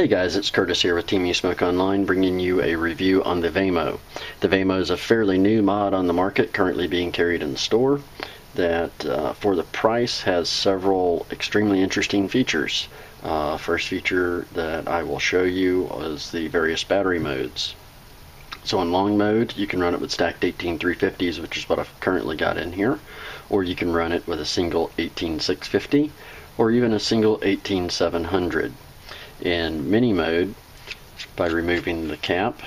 Hey guys, it's Curtis here with Team You Smoke Online, bringing you a review on the Vamo. The Vamo is a fairly new mod on the market, currently being carried in the store, that for the price has several extremely interesting features. First feature that I will show you is the various battery modes. So in long mode, you can run it with stacked 18350s, which is what I've currently got in here, or you can run it with a single 18650, or even a single 18700. In mini mode, by removing the cap,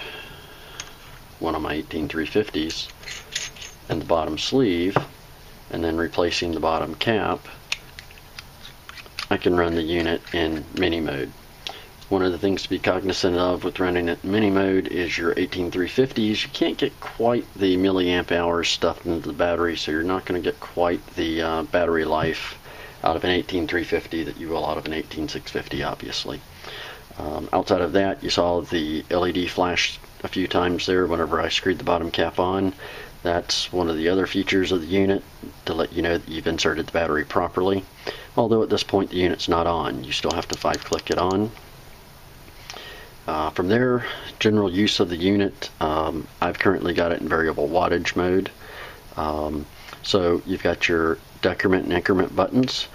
one of my 18350s, and the bottom sleeve, and then replacing the bottom cap, I can run the unit in mini mode. One of the things to be cognizant of with running it in mini mode is your 18350s. You can't get quite the milliamp hours stuffed into the battery, so you're not going to get quite the battery life out of an 18350 that you will out of an 18650, obviously. Outside of that, you saw the LED flash a few times there whenever I screwed the bottom cap on. That's one of the other features of the unit to let you know that you've inserted the battery properly. Although at this point the unit's not on, you still have to 5-click it on. From there, general use of the unit, I've currently got it in variable wattage mode. So you've got your decrement and increment buttons.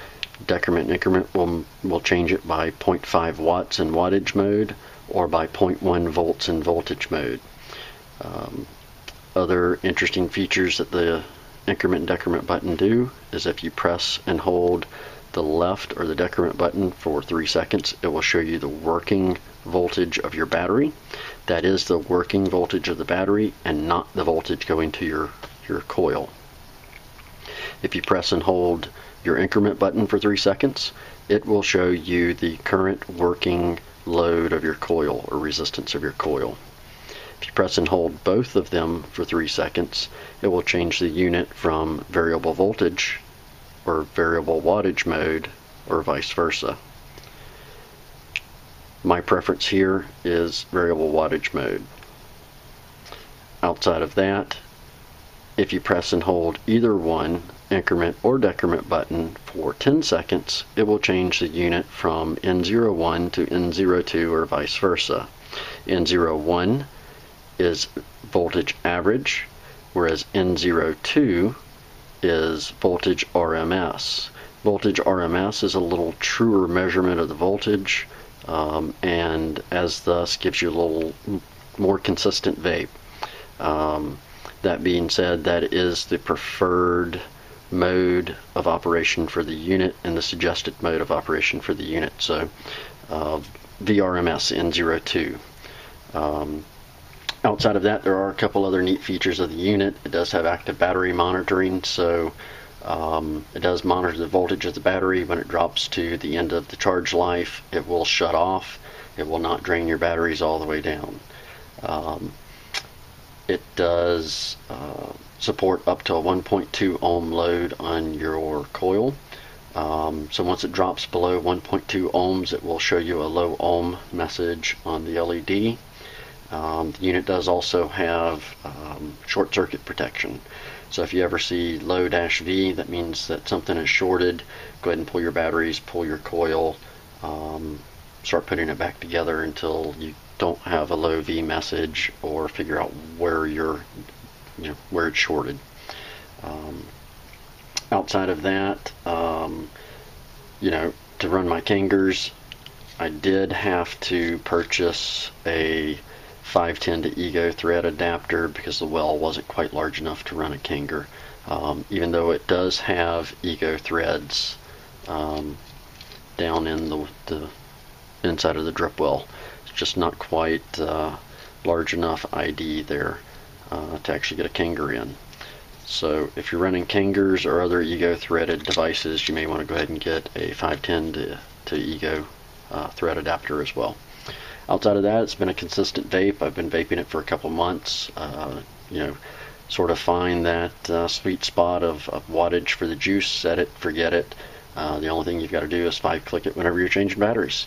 Decrement and increment will change it by 0.5 watts in wattage mode or by 0.1 volts in voltage mode. Other interesting features that the increment and decrement button do is if you press and hold the left or the decrement button for 3 seconds, it will show you the working voltage of your battery. That is the working voltage of the battery and not the voltage going to your coil. If you press and hold your increment button for 3 seconds, it will show you the current working load of your coil or resistance of your coil. If you press and hold both of them for 3 seconds, it will change the unit from variable voltage or variable wattage mode or vice versa. My preference here is variable wattage mode. Outside of that, if you press and hold either one, increment or decrement button, for 10 seconds, it will change the unit from N01 to N02 or vice versa. N01 is voltage average, whereas N02 is voltage RMS. Voltage RMS is a little truer measurement of the voltage, and as thus gives you a little more consistent vape. That being said, that is the preferred mode of operation for the unit and the suggested mode of operation for the unit. So VRMS N02. Outside of that, there are a couple other neat features of the unit. It does have active battery monitoring, so it does monitor the voltage of the battery. When it drops to the end of the charge life, it will shut off. It will not drain your batteries all the way down. It does support up to a 1.2 ohm load on your coil. So once it drops below 1.2 ohms, it will show you a low ohm message on the LED. The unit does also have short circuit protection. So if you ever see low-V, that means that something is shorted. Go ahead and pull your batteries, pull your coil, start putting it back together until you don't have a low V message or figure out where where it's shorted. Outside of that, to run my Kangers, I did have to purchase a 510 to Ego thread adapter because the well wasn't quite large enough to run a Kanger. Even though it does have Ego threads down in the inside of the drip well, it's just not quite large enough ID there to actually get a Kanger in. So if you're running Kangers or other Ego threaded devices, you may want to go ahead and get a 510 to Ego thread adapter as well. Outside of that, it's been a consistent vape. I've been vaping it for a couple months. Sort of find that sweet spot of wattage for the juice, set it, forget it. The only thing you've got to do is 5-click it whenever you're changing batteries.